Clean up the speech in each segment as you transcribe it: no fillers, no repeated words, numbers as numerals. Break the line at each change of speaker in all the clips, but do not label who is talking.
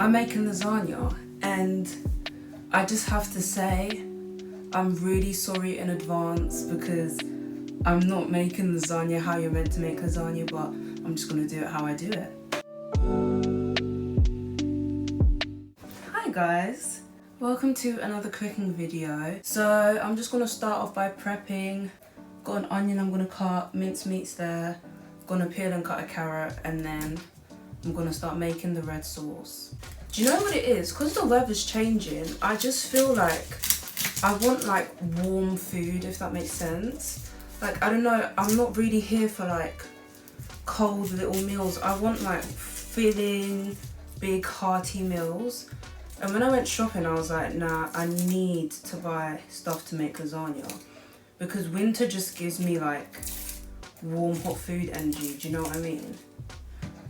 I'm making lasagna, and I just have to say I'm really sorry in advance because I'm not making lasagna how you're meant to make lasagna, but I'm just gonna do it how I do it. Hi guys, welcome to another cooking video. So I'm just gonna start off by prepping. Got an onion I'm gonna cut, minced meat's there, gonna peel and cut a carrot, and then I'm gonna start making the red sauce. Do you know what it is? Because the weather's changing, I just feel like I want like warm food, if that makes sense. Like, I don't know, I'm not really here for like cold little meals. I want like filling, big hearty meals. And when I went shopping, I was like, nah, I need to buy stuff to make lasagna. Because winter just gives me like warm hot food energy, do you know what I mean?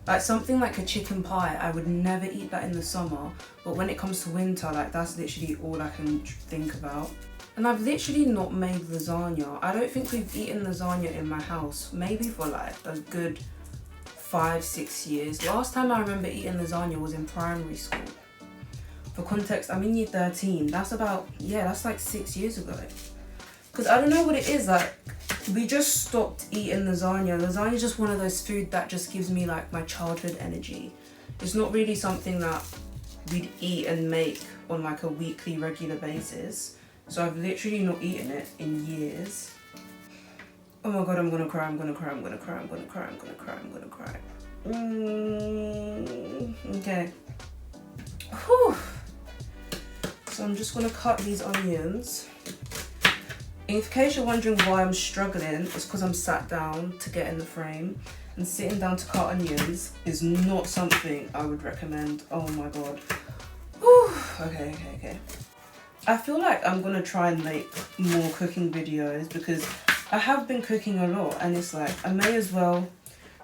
Like something like a chicken pie, I would never eat that in the summer, but when it comes to winter, like that's literally all I can think about. And I've literally not made lasagna. I don't think we've eaten lasagna in my house, maybe for like a good 5-6 years. Last time I remember eating lasagna was in primary school. For context, I'm in year 13. That's about, yeah, that's like 6 years ago. Because I don't know what it is, like, we just stopped eating lasagna. Lasagna is just one of those food that just gives me like my childhood energy. It's not really something that we'd eat and make on like a weekly, regular basis. So I've literally not eaten it in years. Oh my god, I'm gonna cry, I'm gonna cry, I'm gonna cry, I'm gonna cry, I'm gonna cry, I'm gonna cry. Okay. Whew. So I'm just gonna cut these onions. In case you're wondering why I'm struggling, it's because I'm sat down to get in the frame, and sitting down to cut onions is not something I would recommend. Oh my god. Whew. Okay. I feel like I'm gonna try and make more cooking videos because I have been cooking a lot, and it's like I may as well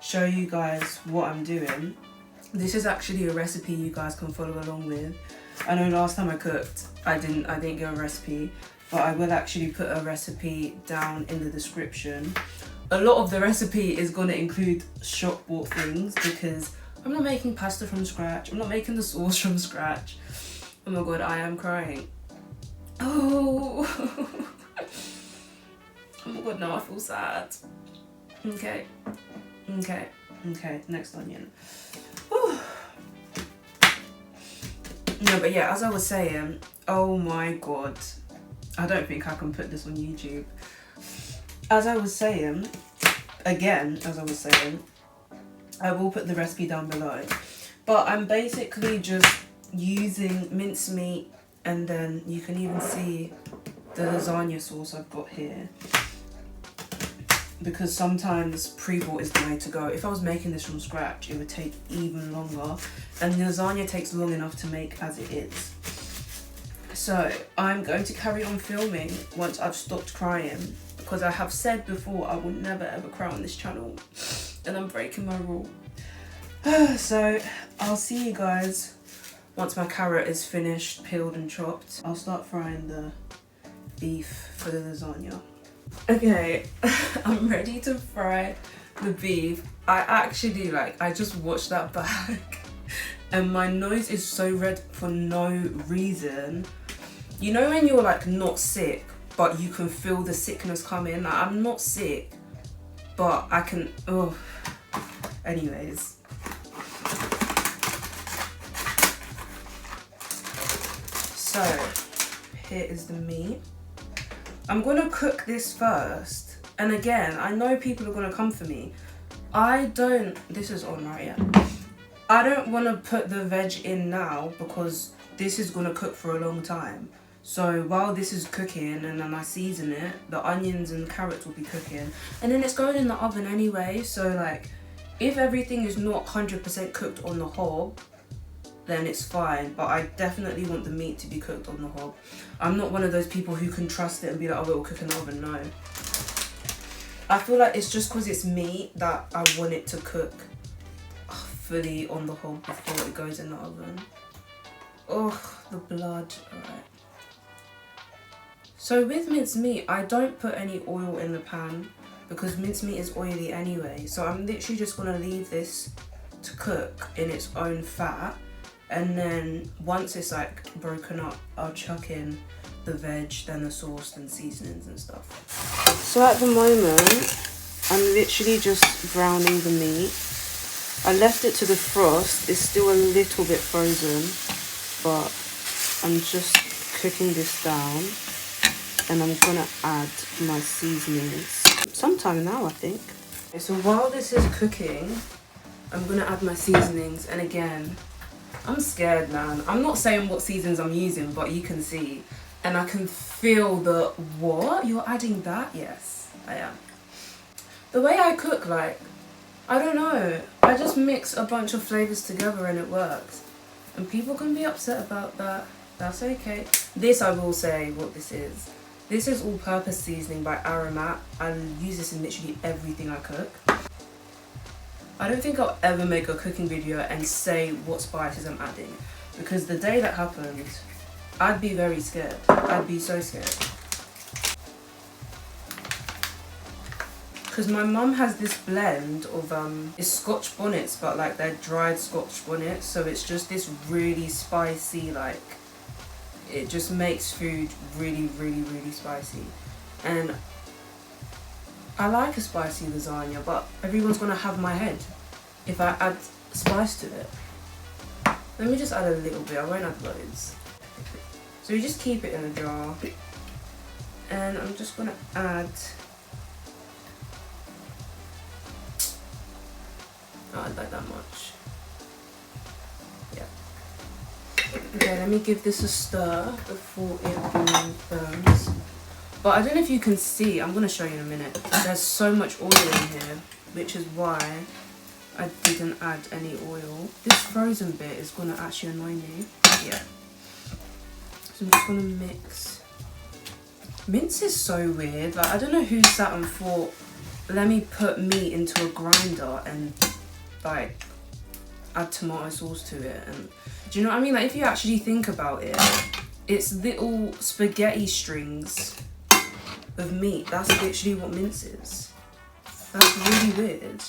show you guys what I'm doing. This is actually a recipe you guys can follow along with. I know last time I cooked, I didn't give a recipe. But I will actually put a recipe down in the description. A lot of the recipe is going to include shop bought things because I'm not making pasta from scratch. I'm not making the sauce from scratch. Oh my god, I am crying. Oh. Oh my god, now I feel sad. Okay, next onion. Whew. No, but yeah, as I was saying, oh my god. I don't think I can put this on YouTube. As I was saying, I will put the recipe down below. But I'm basically just using mincemeat, and then you can even see the lasagna sauce I've got here. Because sometimes pre-bought is the way to go. If I was making this from scratch, it would take even longer. And lasagna takes long enough to make as it is. So I'm going to carry on filming once I've stopped crying, because I have said before I will never ever cry on this channel, and I'm breaking my rule. So I'll see you guys once my carrot is finished, peeled and chopped. I'll start frying the beef for the lasagna. Okay, I'm ready to fry the beef. I just watched that back and my nose is so red for no reason. You know when you're like not sick, but you can feel the sickness come in? Like, I'm not sick, but I can, oh. Anyways. So, here is the meat. I'm gonna cook this first. And again, I know people are gonna come for me. This is on right, yeah. I don't wanna put the veg in now because this is gonna cook for a long time. So while this is cooking and then I season it, the onions and carrots will be cooking. And then it's going in the oven anyway, so like, if everything is not 100% cooked on the hob, then it's fine. But I definitely want the meat to be cooked on the hob. I'm not one of those people who can trust it and be like, oh, it will cook in the oven. No. I feel like it's just because it's meat that I want it to cook fully on the hob before it goes in the oven. Oh, the blood. Alright. So with mincemeat, I don't put any oil in the pan because mincemeat is oily anyway. So I'm literally just going to leave this to cook in its own fat. And then once it's like broken up, I'll chuck in the veg, then the sauce, then seasonings and stuff. So at the moment, I'm literally just browning the meat. I left it to the frost. It's still a little bit frozen, but I'm just cooking this down, and I'm gonna add my seasonings sometime now, I think. Okay, so while this is cooking, I'm gonna add my seasonings, and again, I'm scared, man. I'm not saying what seasonings I'm using, but you can see, and I can feel the, what? You're adding that? Yes, I am. The way I cook, like, I don't know, I just mix a bunch of flavours together and it works. And people can be upset about that. That's okay. This, I will say what this is. This is all-purpose seasoning by Aromat. I use this in literally everything I cook. I don't think I'll ever make a cooking video and say what spices I'm adding, because the day that happened, I'd be very scared. I'd be so scared. Because my mum has this blend of it's Scotch bonnets, but like they're dried Scotch bonnets, so it's just this really spicy, like, it just makes food really, really, really spicy. And I like a spicy lasagna, but everyone's gonna have my head if I add spice to it. Let me just add a little bit, I won't add loads. So you just keep it in a jar, and I'm just gonna add, not add like that much. Yeah. Okay, let me give this a stir before it burns. But I don't know if you can see, I'm gonna show you in a minute. There's so much oil in here, which is why I didn't add any oil. This frozen bit is gonna actually annoy me. Yeah. So I'm just gonna mix. Mince is so weird. Like, I don't know who sat and thought, let me put meat into a grinder and like add tomato sauce to it. And do you know what I mean? Like, if you actually think about it, it's little spaghetti strings of meat. That's literally what mince is. That's really weird.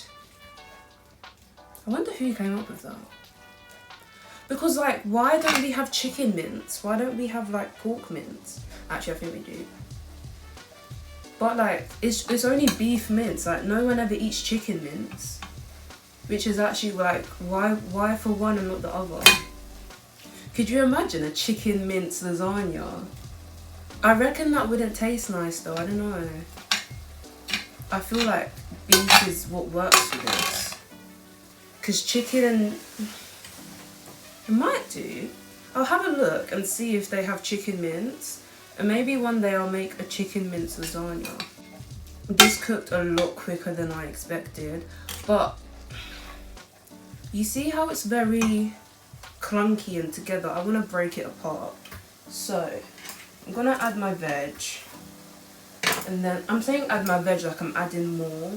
I wonder who came up with that. Because, like, why don't we have chicken mince? Why don't we have like pork mince? Actually, I think we do. But like, it's only beef mince. Like, no one ever eats chicken mince. Which is actually like, why for one and not the other? Could you imagine a chicken mince lasagna? I reckon that wouldn't taste nice though, I don't know. I feel like beef is what works for this. Because chicken, it might do. I'll have a look and see if they have chicken mince. And maybe one day I'll make a chicken mince lasagna. This cooked a lot quicker than I expected. But you see how it's very clunky and together? I want to break it apart. So I'm going to add my veg. And then I'm saying add my veg like I'm adding more.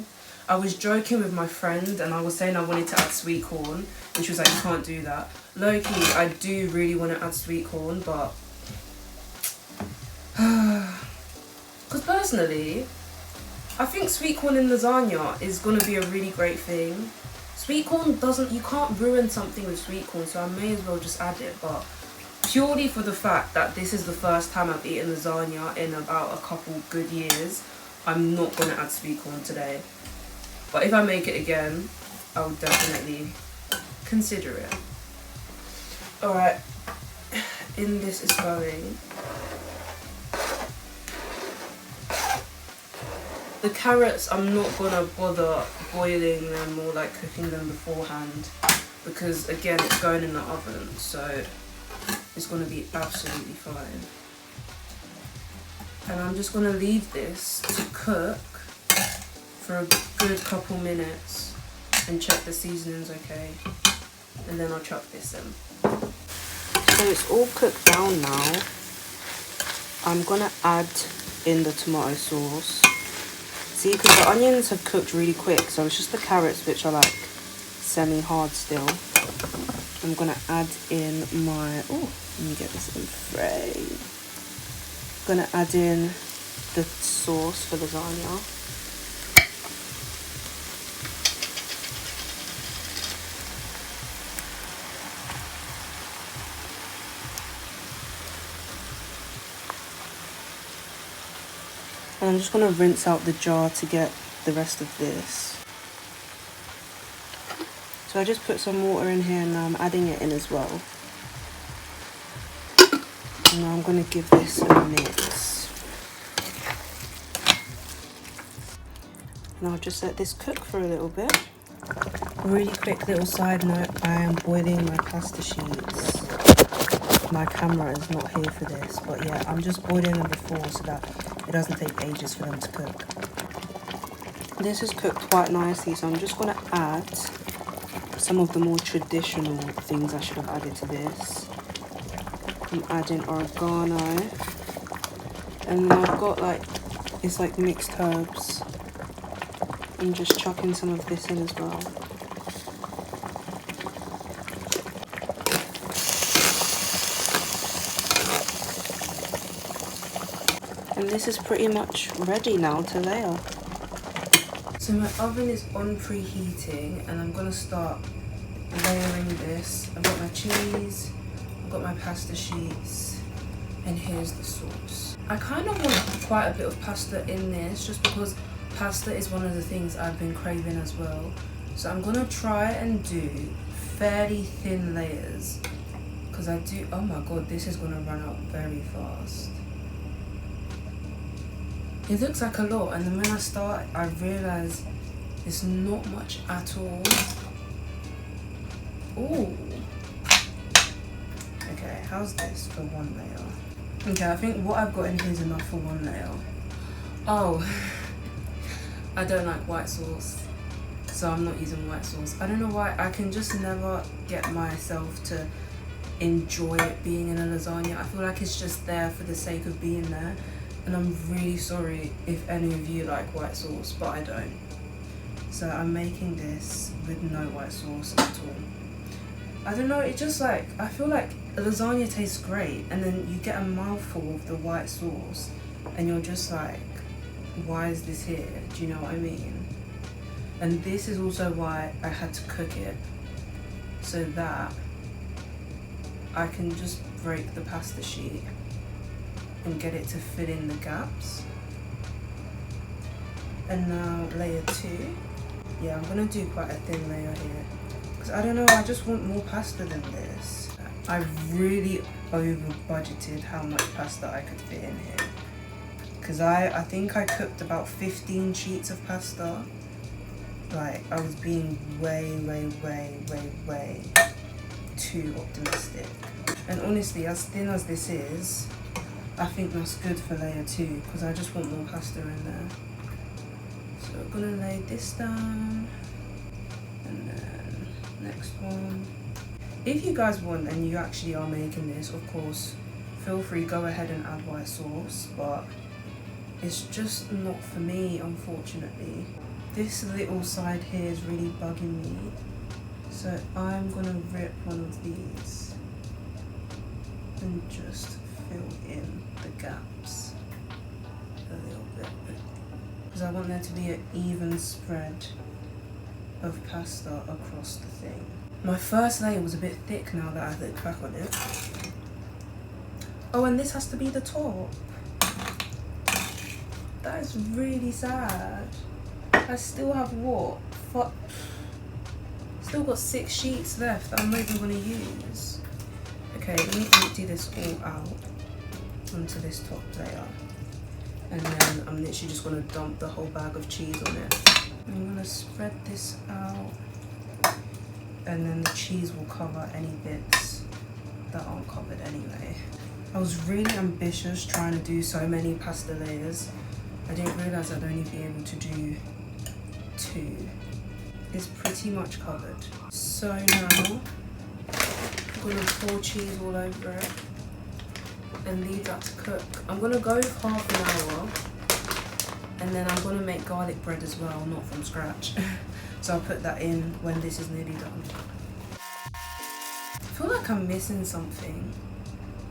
I was joking with my friend and I was saying I wanted to add sweet corn. And she was like, you can't do that. Low-key, I do really want to add sweet corn, but because personally, I think sweet corn in lasagna is going to be a really great thing. Sweet corn doesn't, you can't ruin something with sweet corn, so I may as well just add it. But purely for the fact that this is the first time I've eaten lasagna in about a couple good years, I'm not going to add sweet corn today. But if I make it again, I would definitely consider it. Alright, in this is going. The carrots, I'm not going to bother boiling them or like cooking them beforehand, because again, it's going in the oven, so it's going to be absolutely fine. And I'm just going to leave this to cook for a good couple minutes and check the seasoning's okay, and then I'll chuck this in. So it's all cooked down now. I'm going to add in the tomato sauce. See, because the onions have cooked really quick, so it's just the carrots which are like semi-hard still. I'm going to add in my, oh, let me get this in frame. I'm going to add in the sauce for lasagna. And I'm just going to rinse out the jar to get the rest of this. So I just put some water in here and now I'm adding it in as well. And now I'm going to give this a mix. And I'll just let this cook for a little bit. Really quick little side note, I am boiling my pasta sheets. My camera is not here for this, but yeah, I'm just boiling them before so that it doesn't take ages for them to cook. This is cooked quite nicely, so I'm just going to add some of the more traditional things I should have added to this. I'm adding oregano, and then I've got like, it's like mixed herbs. I'm just chucking some of this in as well. And this is pretty much ready now to layer. So my oven is on preheating and I'm gonna start layering this. I've got my cheese, I've got my pasta sheets, and here's the sauce. I kind of want quite a bit of pasta in this just because pasta is one of the things I've been craving as well. So I'm gonna try and do fairly thin layers because I do, oh my god, this is gonna run out very fast. It looks like a lot, and then when I start, I realise it's not much at all. Ooh. Okay, how's this for one layer? Okay, I think what I've got in here is enough for one layer. Oh, I don't like white sauce, so I'm not using white sauce. I don't know why, I can just never get myself to enjoy it being in a lasagna. I feel like it's just there for the sake of being there. And I'm really sorry if any of you like white sauce, but I don't. So I'm making this with no white sauce at all. I don't know, it just like, I feel like a lasagna tastes great and then you get a mouthful of the white sauce and you're just like, why is this here? Do you know what I mean? And this is also why I had to cook it, so that I can just break the pasta sheet and get it to fill in the gaps. And now layer 2. Yeah, I'm gonna do quite a thin layer here because I don't know, I just want more pasta than this. I really over budgeted how much pasta I could fit in here because I think I cooked about 15 sheets of pasta. Like, I was being way too optimistic. And honestly, as thin as this is, I think that's good for layer 2 because I just want more pasta in there. So I'm gonna lay this down, and then next one. If you guys want and you actually are making this, of course, feel free, go ahead and add white sauce, but it's just not for me, unfortunately. This little side here is really bugging me, so I'm gonna rip one of these and just fill in the gaps a little bit because I want there to be an even spread of pasta across the thing. My first layer was a bit thick now that I had a crack on it. Oh, and this has to be the top. That is really sad. I still have what? Still got 6 sheets left that I'm not even going to use. Okay, let me empty this all out onto this top layer, and then I'm literally just going to dump the whole bag of cheese on it. I'm going to spread this out, and then the cheese will cover any bits that aren't covered anyway. I was really ambitious trying to do so many pasta layers. I didn't realise I'd only be able to do 2. It's pretty much covered. So now I'm going to pour cheese all over it and leave that to cook. I'm going to go with half an hour, and then I'm going to make garlic bread as well, not from scratch. So I'll put that in when this is nearly done. I feel like I'm missing something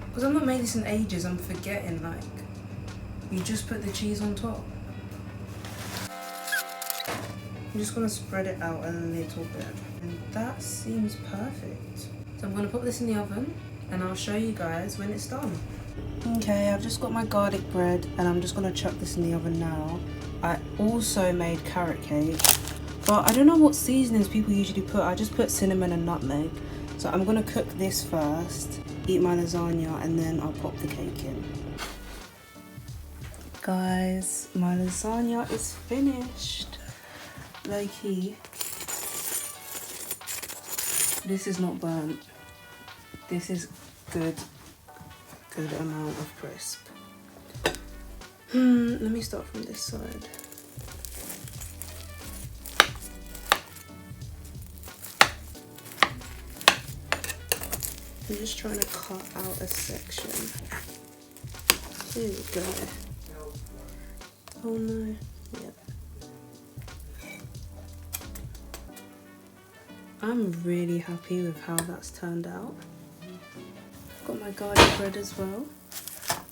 because I've not made this in ages. I'm forgetting, like, you just put the cheese on top. I'm just going to spread it out a little bit, and that seems perfect. So I'm going to put this in the oven and I'll show you guys when it's done. Okay, I've just got my garlic bread and I'm just gonna chuck this in the oven now. I also made carrot cake, but I don't know what seasonings people usually put. I just put cinnamon and nutmeg. So I'm gonna cook this first, eat my lasagna, and then I'll pop the cake in. Guys, my lasagna is finished. Low key. This is not burnt. This is good amount of crisp. Let me start from this side. I'm just trying to cut out a section. Here we go. Oh no. Yep. I'm really happy with how that's turned out. Got my garlic bread as well.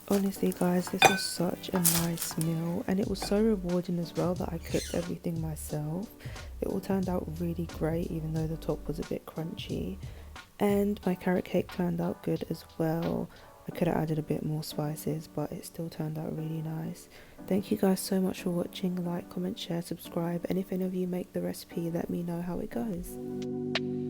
Honestly guys, this was such a nice meal and it was so rewarding as well that I cooked everything myself. It all turned out really great even though the top was a bit crunchy. And my carrot cake turned out good as well. I could have added a bit more spices, but it still turned out really nice. Thank you guys so much for watching. Like, comment, share, subscribe, and if any of you make the recipe, let me know how it goes.